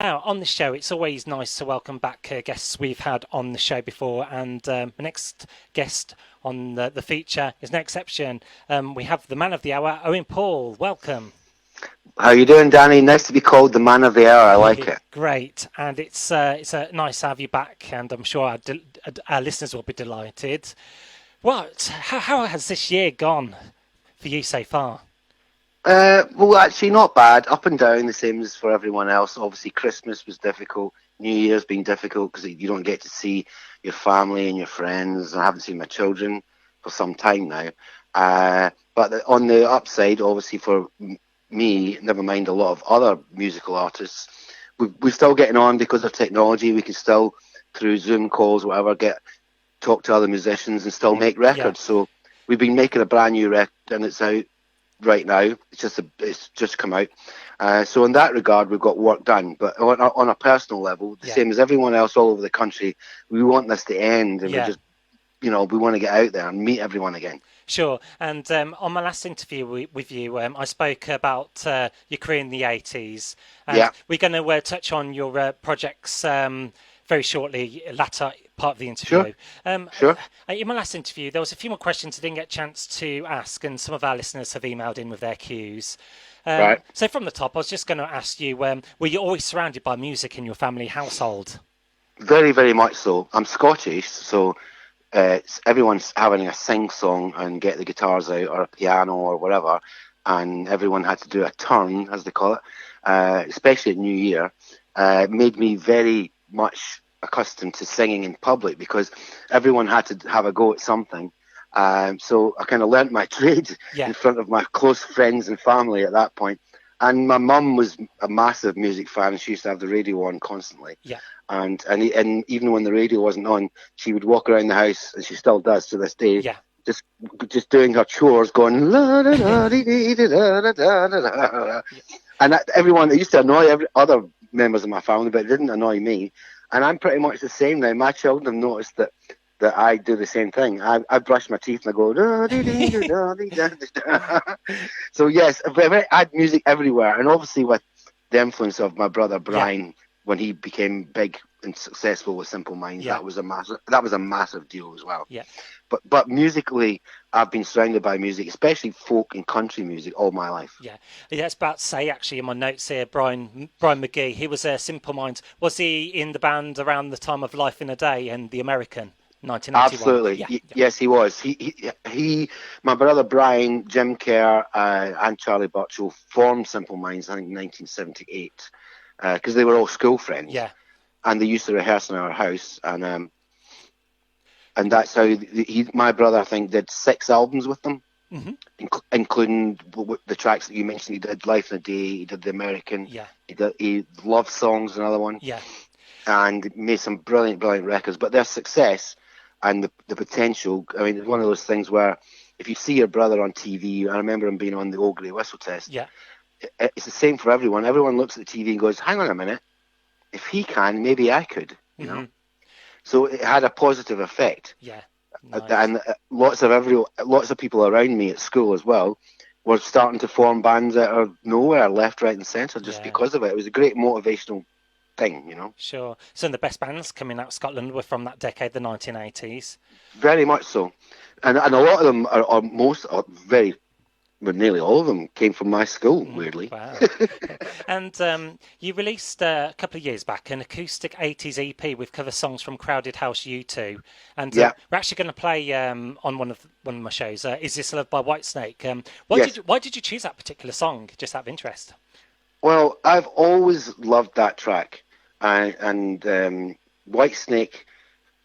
Now, on the show, it's always nice to welcome back guests we've had on the show before. And the next guest on the feature is no exception. We have the man of the hour, Owen Paul. Welcome. How you doing, Danny? Nice to be called the man of the hour. I like it. Great. And it's nice to have you back. And I'm sure our listeners will be delighted. How has this year gone for you so far? Well, actually, not bad. Up and down, the same as for everyone else. Obviously, Christmas was difficult. New Year's been difficult because you don't get to see your family and your friends. I haven't seen my children for some time now. On the upside, obviously, for me, never mind a lot of other musical artists, we're still getting on because of technology. We can still, through Zoom calls, whatever, talk to other musicians and still make Yeah. records. So we've been making a brand new record, and it's out right now. It's just come out. So in that regard, we've got work done. But on a personal level, the Yeah. same as everyone else all over the country, we want this to end, and we're Yeah. just, we want to get out there and meet everyone again. Sure. And on my last interview with you, I spoke about your career in the 80s. And Yeah, we're going to touch on your projects very shortly, latter part of the sure, interview. sure. In my last interview, there was a few more questions I didn't get a chance to ask, and some of our listeners have emailed in with their cues. Right. So from the top, I was just going to ask you, were you always surrounded by music in your family household? Very, very much so. I'm Scottish, so everyone's having a sing song and get the guitars out or a piano or whatever, and everyone had to do a turn, as they call it, especially at New Year. It made me very much accustomed to singing in public because everyone had to have a go at something. So I kind of learnt my trade Yeah. in front of my close friends and family at that point. And my mum was a massive music fan. She used to have the radio on constantly. Yeah. And even when the radio wasn't on, she would walk around the house, and she still does to this day, Yeah. just just doing her chores, going la da da dee dee da da da da da da. Yeah. And everyone, it used to annoy every other members of my family, but it didn't annoy me. And I'm pretty much the same now. My children have noticed that I do the same thing. I brush my teeth and I go da dee dee da da dee da da. So yes, I had music everywhere, and obviously with the influence of my brother Yeah. Brian when he became big and successful with Simple Minds, Yeah. that was a massive deal as well. Yeah. But musically, I've been surrounded by music, especially folk and country music, all my life. Yeah, yeah, it's about to say actually in my notes here, Brian McGee. He was Simple Minds. Was he in the band around the time of Life in a Day and The American, 1981? Absolutely, Yeah, yeah, yes, he was. My brother Brian, Jim Kerr, and Charlie Burchill formed Simple Minds, I think, in 1978, because they were all school friends, yeah, and they used to rehearse in our house, and that's how my brother, I think, did 6 albums with them, hmm, including the tracks that you mentioned. He did Life in a Day, he did The American, yeah, he Love Songs, another one, yeah, and made some brilliant, brilliant records. But their success and the potential, I mean, it's one of those things where if you see your brother on TV, I remember him being on the Old Grey Whistle Test, yeah, it's the same for everyone. Everyone looks at the TV and goes, hang on a minute, if he can, maybe I could, hmm, So it had a positive effect. yeah, nice. And lots of people around me at school as well were starting to form bands out of nowhere, left, right, and centre, just Yeah, because of it. It was a great motivational thing. sure. Some of the best bands coming out of Scotland were from that decade, the 1980s. Very much so. And a lot of them are very, well, nearly all of them came from my school, weirdly. Wow. And you released a couple of years back an acoustic 80s EP with cover songs from Crowded House U2. And Yeah. we're actually going to play on one of my shows, Is This Love by Whitesnake. Yes. Why did you choose that particular song, just out of interest? Well, I've always loved that track. And Whitesnake,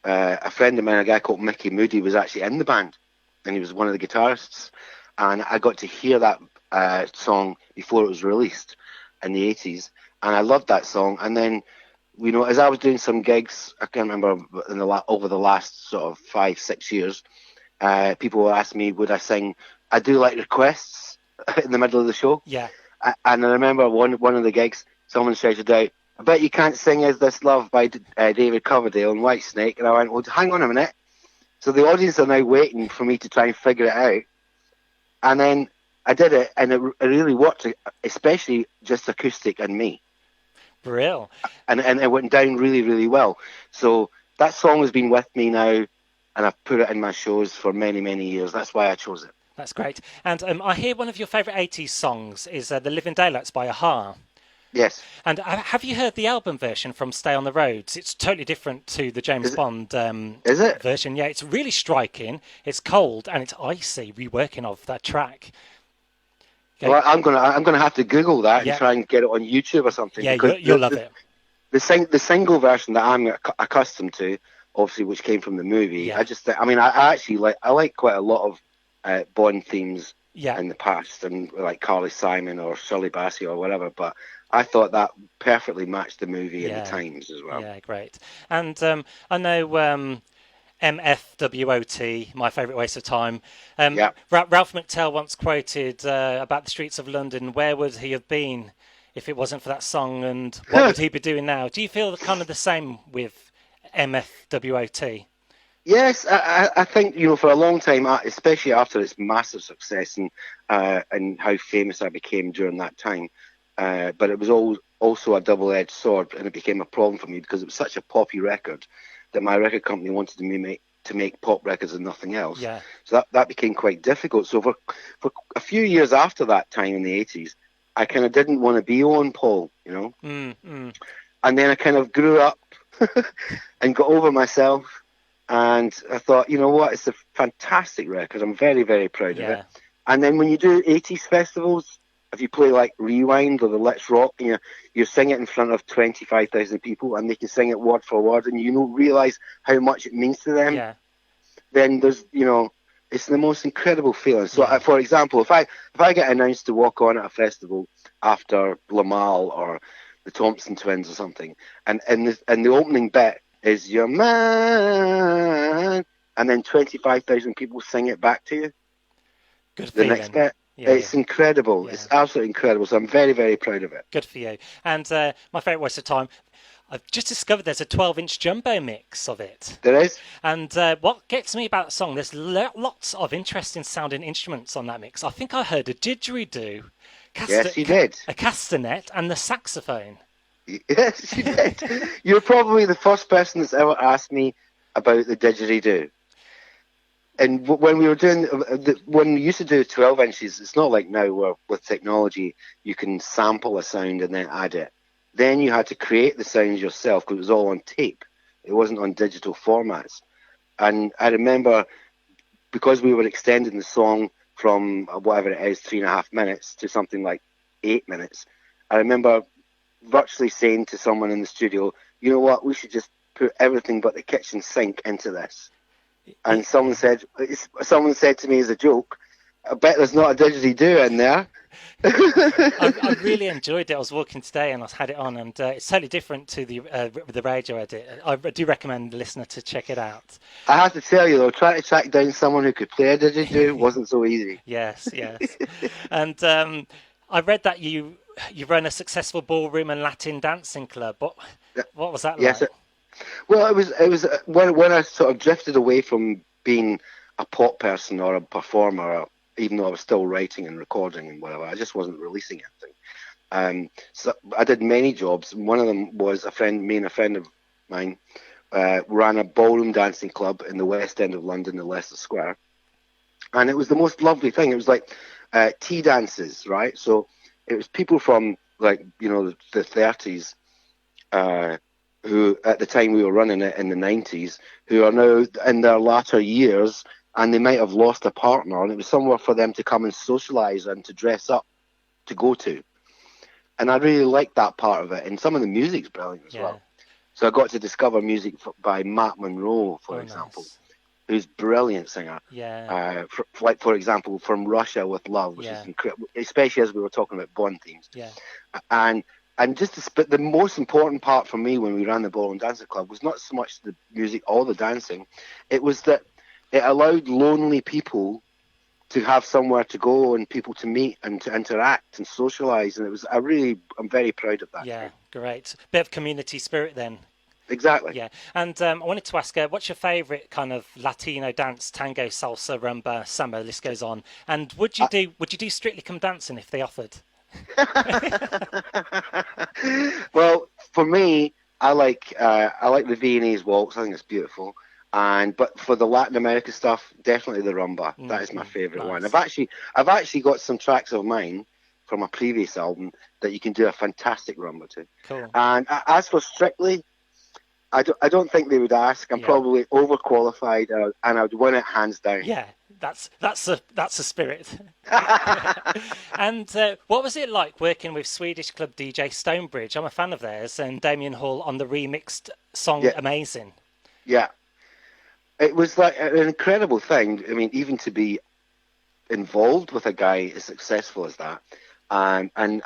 a friend of mine, a guy called Mickey Moody, was actually in the band, and he was one of the guitarists. And I got to hear that song before it was released in the 80s, and I loved that song. And then, as I was doing some gigs, I can't remember over the last sort of 5, 6 years, people would ask me, would I sing? I do like requests in the middle of the show, Yeah. and I remember one of the gigs, someone shouted out, "I bet you can't sing 'Is This Love' by David Coverdale and Whitesnake," and I went, "Well, hang on a minute." So the audience are now waiting for me to try and figure it out. And then I did it, and it really worked, especially just acoustic and me. Brill. and it went down really, really well. So that song has been with me now, and I've put it in my shows for many, many years. That's why I chose it. That's great. And I hear one of your favourite 80s songs is The Living Daylights by Aha. Yes. And have you heard the album version from Stay on the Roads? It's totally different to the James Is it? Bond Is it? version. Yeah, it's really striking. It's cold and it's icy, reworking of that track. Okay. Well, I'm gonna have to Google that and Yeah, try and get it on YouTube or something, yeah, because you'll love it. the single version that I'm accustomed to, obviously, which came from the movie. Yeah, I actually like quite a lot of Bond themes yeah, in the past, and like Carly Simon or Shirley Bassey or whatever. But I thought that perfectly matched the movie and the yeah, times as well. yeah, great. And I know MFWOT, my favourite waste of time. Yeah. Ralph McTell once quoted about the streets of London, where would he have been if it wasn't for that song, and what would he be doing now? Do you feel kind of the same with MFWOT? Yes, I think, for a long time, especially after its massive success and how famous I became during that time, but it was also a double-edged sword, and it became a problem for me because it was such a poppy record that my record company wanted to make pop records and nothing else. Yeah, So that became quite difficult. So for a few years after that time in the 80s, I kind of didn't want to be Owen Paul, and then I kind of grew up and got over myself. And I thought, you know what, it's a fantastic record. I'm very, very proud of it. And then when you do 80s festivals, if you play like Rewind or the Let's Rock, and you sing it in front of 25,000 people, and they can sing it word for word, and you don't realise how much it means to them, yeah, then there's, it's the most incredible feeling. So, yeah, for example, if I get announced to walk on at a festival after Lamal or the Thompson Twins or something, and the opening bit is "Your Man," and then 25,000 people sing it back to you. good The next feeling. bit, Yeah, it's incredible. yeah, It's absolutely incredible. So I'm very, very proud of it. good for you. And my favourite waste of time, I've just discovered there's a 12-inch jumbo mix of it. There is. And what gets me about that song, there's lots of interesting sounding instruments on that mix. I think I heard a didgeridoo, Yes, you did. a castanet, and the saxophone. Yes, you did. You're probably the first person that's ever asked me about the didgeridoo. And when we were doing, when we used to do 12 inches, it's not like now where with technology you can sample a sound and then add it. Then you had to create the sounds yourself because it was all on tape. It wasn't on digital formats. And I remember, because we were extending the song from whatever it is, 3.5 minutes to something like 8 minutes, I remember virtually saying to someone in the studio, you know what, we should just put everything but the kitchen sink into this. And someone said to me as a joke, I bet there's not a didgeridoo in there. I really enjoyed it. I was walking today and I had it on, and it's totally different to the radio edit. I do recommend the listener to check it out. I have to tell you though, trying to track down someone who could play a didgeridoo wasn't so easy. Yes, yes. And I read that you run a successful ballroom and Latin dancing club. What was that like? Yes, well, it was when I sort of drifted away from being a pop person or a performer, even though I was still writing and recording and whatever. I just wasn't releasing anything. So I did many jobs. One of them was me and a friend of mine ran a ballroom dancing club in the West End of London, in Leicester Square, and it was the most lovely thing. It was like tea dances, right? So it was people from the 30s. Who at the time we were running it in the 90s, who are now in their latter years, and they might have lost a partner, and it was somewhere for them to come and socialise and to dress up to go to. And I really liked that part of it, and some of the music's brilliant as well. So I got to discover music by Matt Monro, for example, nice. Who's a brilliant singer. Yeah. For example, From Russia with Love, which is incredible, especially as we were talking about Bond themes. Yeah. And but the most important part for me when we ran the Ballroom Dancing Club was not so much the music or the dancing. It was that it allowed lonely people to have somewhere to go and people to meet and to interact and socialise. And I'm very proud of that. Yeah, great. Bit of community spirit then. Exactly. Yeah. And I wanted to ask, what's your favourite kind of Latino dance? Tango, salsa, rumba, samba, list goes on. And would you do Strictly Come Dancing if they offered? Well, for me, I like the Viennese waltz. I think it's beautiful. But for the Latin America stuff, definitely the rumba. That is my favorite one. Nice. I've actually got some tracks of mine from a previous album that you can do a fantastic rumba to. Cool. And as for Strictly, I don't think they would ask. I'm probably overqualified, and I would win it hands down. Yeah, that's a spirit. And what was it like working with Swedish club DJ Stonebridge? I'm a fan of theirs, and Damien Hall on the remixed song, amazing. Yeah, it was like an incredible thing. I mean, even to be involved with a guy as successful as that, and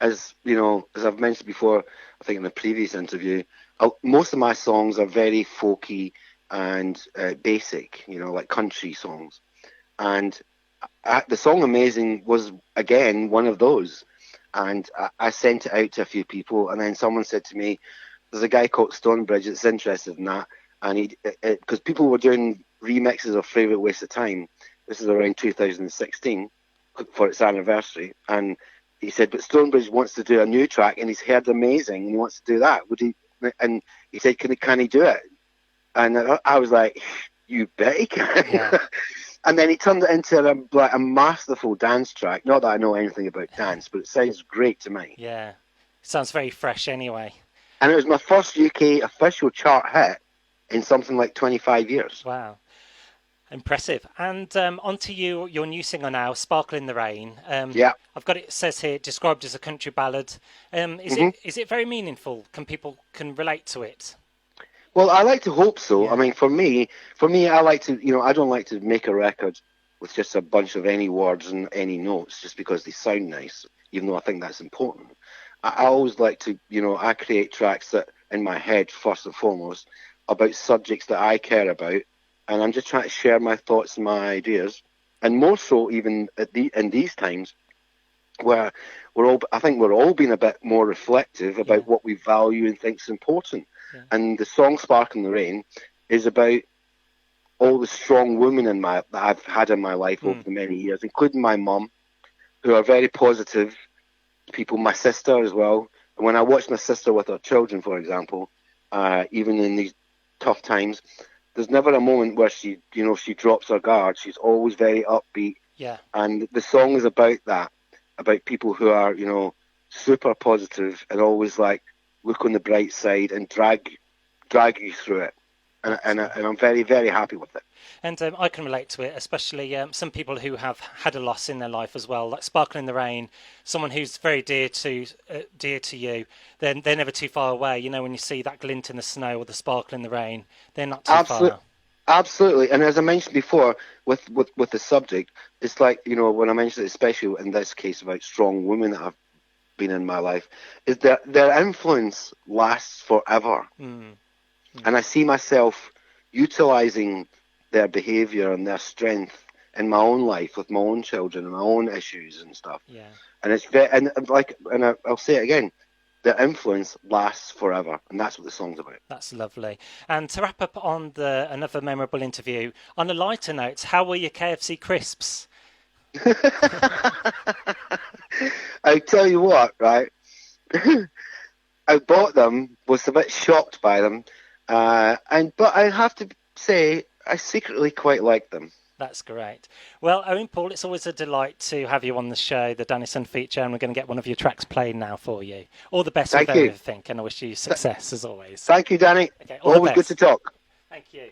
as you know, as I've mentioned before, I think in the previous interview, most of my songs are very folky and basic, like country songs. And the song "Amazing" was again one of those. And I sent it out to a few people, and then someone said to me, "There's a guy called Stonebridge that's interested in that," and because people were doing remixes of "Favorite Waste of Time." This is around 2016 for its anniversary, and he said, "But Stonebridge wants to do a new track, and he's heard "Amazing," and he wants to do that. Would he?" And he said, "Can he do it?" And I was like, "You bet he can." Yeah. And then he turned it into a masterful dance track. Not that I know anything about dance, but it sounds great to me. Yeah, sounds very fresh anyway. And it was my first UK official chart hit in something like 25 years. Wow. Impressive. And onto your new single now, "Sparkle in the Rain." Yeah. I've got it says here described as a country ballad. Is it very meaningful? Can relate to it? Well, I like to hope so. Yeah. I mean, for me, I like to, I don't like to make a record with just a bunch of any words and any notes just because they sound nice, even though I think that's important. I always like to, I create tracks that in my head, first and foremost, about subjects that I care about. And I'm just trying to share my thoughts and my ideas. And more so even in these times where I think we're all being a bit more reflective about what we value and think is important. Yeah. And the song "Spark in the Rain" is about all the strong women that I've had in my life over the many years, including my mum, who are very positive people, my sister as well. And when I watch my sister with her children, for example, even in these tough times, there's never a moment where she drops her guard. She's always very upbeat. Yeah. And the song is about that, about people who are, super positive and always look on the bright side and drag you through it. And I'm very, very happy with it. And I can relate to it, especially some people who have had a loss in their life as well, like "Sparkle in the Rain," someone who's very dear to you. Then they're never too far away. When you see that glint in the snow or the sparkle in the rain, they're not too far. Absolutely. And as I mentioned before, with the subject, it's like, when I mentioned it, especially in this case about strong women that have been in my life, is that their influence lasts forever. And I see myself utilizing their behavior and their strength in my own life with my own children and my own issues and stuff. Yeah. And it's I'll say it again, the influence lasts forever, and that's what the song's about. That's lovely. And to wrap up on another memorable interview, on a lighter note, how were your KFC crisps? I tell you what, right? I bought them, was a bit shocked by them, but I have to say I secretly quite like them. That's great. Well, Owen Paul, it's always a delight to have you on the show, the Danny Sun feature, and we're going to get one of your tracks played now for you. All the best with everything, and I wish you success as always. Thank you, Danny. Okay, always good to talk. Thank you.